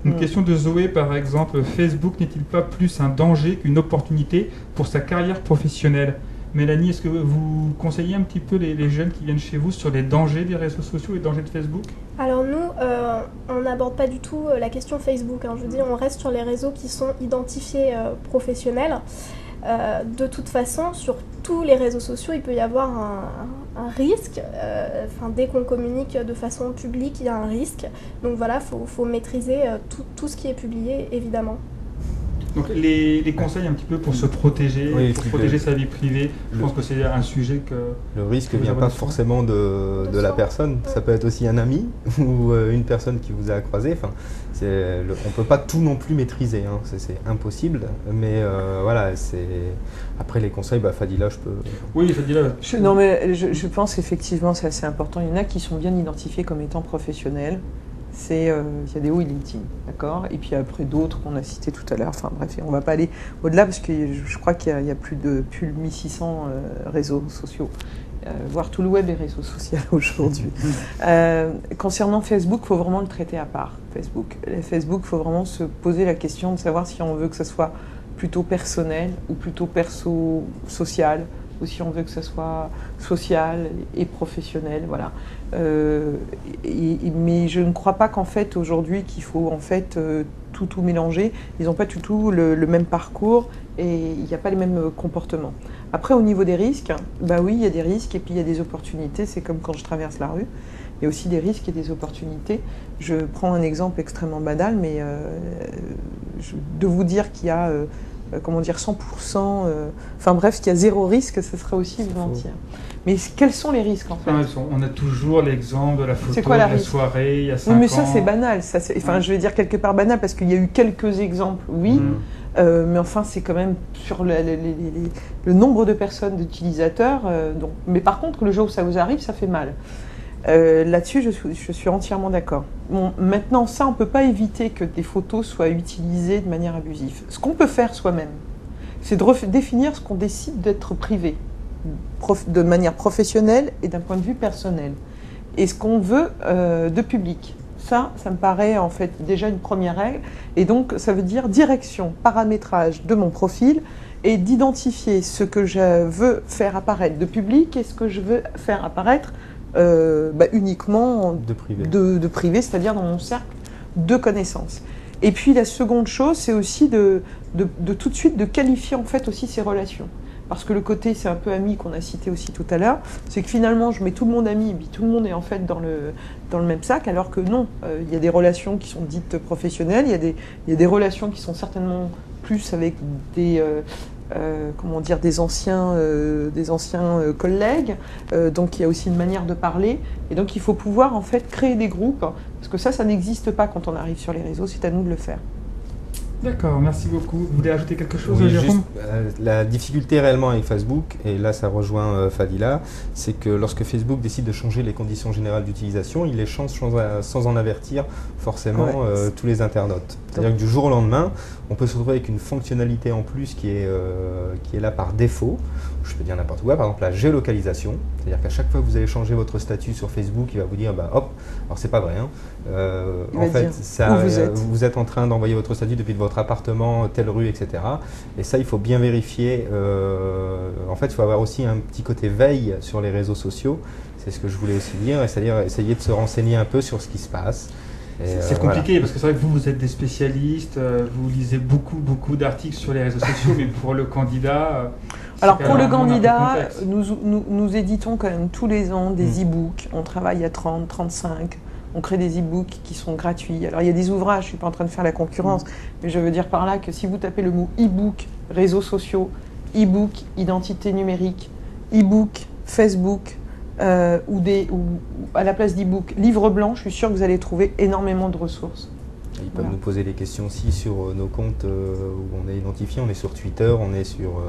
Une question de Zoé, par exemple. Facebook n'est-il pas plus un danger qu'une opportunité pour sa carrière professionnelle? Mélanie, est-ce que vous conseillez un petit peu les jeunes qui viennent chez vous sur les dangers des réseaux sociaux et les dangers de Facebook? Alors nous, on n'aborde pas du tout la question Facebook. Je veux dire, on reste sur les réseaux qui sont identifiés professionnels. De toute façon, sur tous les réseaux sociaux, il peut y avoir un risque. Dès qu'on communique de façon publique, il y a un risque. Donc voilà, faut maîtriser tout ce qui est publié, évidemment. Donc les conseils un petit peu pour se protéger, oui, pour protéger sa vie privée, je pense que c'est un sujet que... Le risque ne vient pas forcément de la personne, ça peut être aussi un ami ou une personne qui vous a croisé. Enfin, on ne peut pas tout non plus maîtriser, hein. C'est impossible, mais voilà, après les conseils, Fadila, je peux... Oui, Fadila. Je pense qu'effectivement c'est assez important. Il y en a qui sont bien identifiés comme étant professionnels. Il y a des hauts et LinkedIn, d'accord. Et puis après d'autres qu'on a cités tout à l'heure. Enfin bref, on ne va pas aller au-delà parce que je crois qu'il y a plus de 1600 réseaux sociaux, voire tout le web est réseau social aujourd'hui. Concernant Facebook, il faut vraiment le traiter à part. Facebook, il faut vraiment se poser la question de savoir si on veut que ça soit plutôt personnel ou plutôt perso-social, ou si on veut que ça soit social et professionnel, voilà. Mais je ne crois pas qu'en fait aujourd'hui qu'il faut en fait tout mélanger. Ils n'ont pas du tout le même parcours et il n'y a pas les mêmes comportements. Après, au niveau des risques, oui, il y a des risques et puis il y a des opportunités. C'est comme quand je traverse la rue. Il y a aussi des risques et des opportunités. Je prends un exemple extrêmement banal, mais de vous dire qu'il y a 100%, qu'il y a zéro risque, ce serait aussi vous mentir. Mais quels sont les risques en fait? On a toujours l'exemple de la photo de la soirée il y a 5 ans. Oui, mais ça c'est banal, je vais dire quelque part banal parce qu'il y a eu quelques exemples, oui, mais enfin c'est quand même sur le nombre de personnes, d'utilisateurs, mais par contre le jour où ça vous arrive, ça fait mal. Là-dessus, je suis entièrement d'accord. Bon, maintenant, ça, on ne peut pas éviter que des photos soient utilisées de manière abusive. Ce qu'on peut faire soi-même, c'est de définir ce qu'on décide d'être privé, de manière professionnelle et d'un point de vue personnel. Et ce qu'on veut de public. Ça me paraît en fait déjà une première règle. Et donc, ça veut dire direction, paramétrage de mon profil et d'identifier ce que je veux faire apparaître de public et ce que je veux faire apparaître uniquement de privé, c'est-à-dire dans mon cercle de connaissances. Et puis la seconde chose, c'est aussi de tout de suite de qualifier en fait aussi ces relations. Parce que le côté, c'est un peu ami qu'on a cité aussi tout à l'heure, c'est que finalement je mets tout le monde ami, et puis tout le monde est en fait dans le même sac, alors que non, il y a des relations qui sont dites professionnelles, il y a des relations qui sont certainement plus avec des anciens collègues, donc il y a aussi une manière de parler, et donc il faut pouvoir en fait créer des groupes, parce que ça n'existe pas quand on arrive sur les réseaux, c'est à nous de le faire. D'accord, merci beaucoup. Vous voulez ajouter quelque chose, oui, Jérôme? La difficulté réellement avec Facebook, et là ça rejoint Fadila, c'est que lorsque Facebook décide de changer les conditions générales d'utilisation, il les change sans en avertir forcément tous les internautes. C'est-à-dire que du jour au lendemain, on peut se retrouver avec une fonctionnalité en plus qui est là par défaut. Je peux dire n'importe quoi, par exemple la géolocalisation. C'est-à-dire qu'à chaque fois que vous allez changer votre statut sur Facebook, il va vous dire hop, alors c'est pas vrai, hein. En fait, vous êtes en train d'envoyer votre statut depuis votre appartement, telle rue, etc. Et ça, il faut bien vérifier. En fait, il faut avoir aussi un petit côté veille sur les réseaux sociaux. C'est ce que je voulais aussi dire, c'est-à-dire essayer de se renseigner un peu sur ce qui se passe. C'est compliqué parce que c'est vrai que vous êtes des spécialistes, vous lisez beaucoup d'articles sur les réseaux sociaux, mais pour le candidat... Alors pour le candidat, nous éditons quand même tous les ans des e-books, on travaille à 30, 35, on crée des e-books qui sont gratuits. Alors il y a des ouvrages, je ne suis pas en train de faire la concurrence, mais je veux dire par là que si vous tapez le mot e-book, réseaux sociaux, e-book, identité numérique, e-book, Facebook, ou à la place d'e-book, livre blanc, je suis sûre que vous allez trouver énormément de ressources. Ils peuvent nous poser des questions aussi sur nos comptes où on est identifié, on est sur Twitter, on est sur...